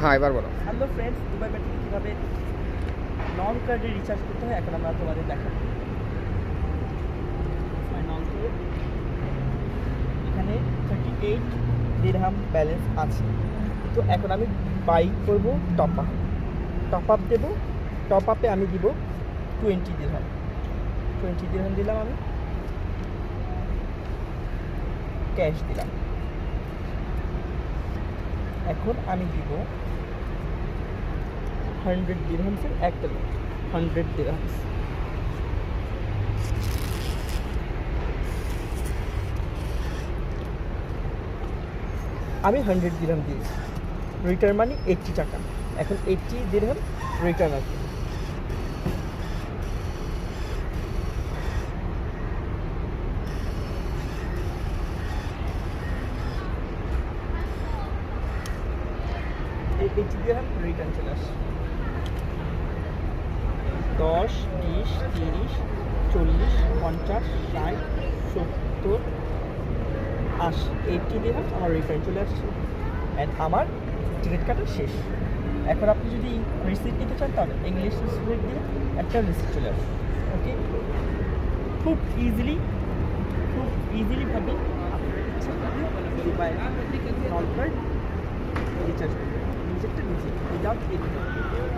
হ্যাঁ এবার বলো। হ্যালো ফ্রেন্ডস, দুবাই মেট্রোতে কীভাবে নন কার্ডে রিচার্জ করতে হয় এখন আমরা তোমাদের দেখাবো। নন কার্ড এখানে 38 দিরহাম ব্যালেন্স আছে। তো এখন আমি বাই করব টপ আপ দেবো। টপ আপে আমি দিব 20 দিরহাম। 20 দিরহাম দিলাম, আমি ক্যাশ দিলাম। এখন আমি দিব 100 দিরহামসের একটা নোট, 100 দিরহামস। আমি 100 দিরহাম দিয়েছি, রিটার্ন মানি 80 টাকা। এখন 80 দিরহাম রিটার্ন আসবে। এই 80 দিরহাম রিটার্ন চলে আসছে। 10, 20, 30, 40, 50, 60, 70, 80, 80 দিরহাম আমার রিটার্ন চলে আসছে। অ্যান্ড আমার টিকিট কাটা শেষ। এখন আপনি যদি রিসিপ্ট নিতে চান তাহলে ইংলিশ রিসিপ্ট দিয়ে একটা রিসিপ্ট চলে আসবে। ওকে, খুব ইজিলিভাবে দুবাই নন কার্ড রিচার্জ করবেন নিজেরটা নিজে উইদাউট এনি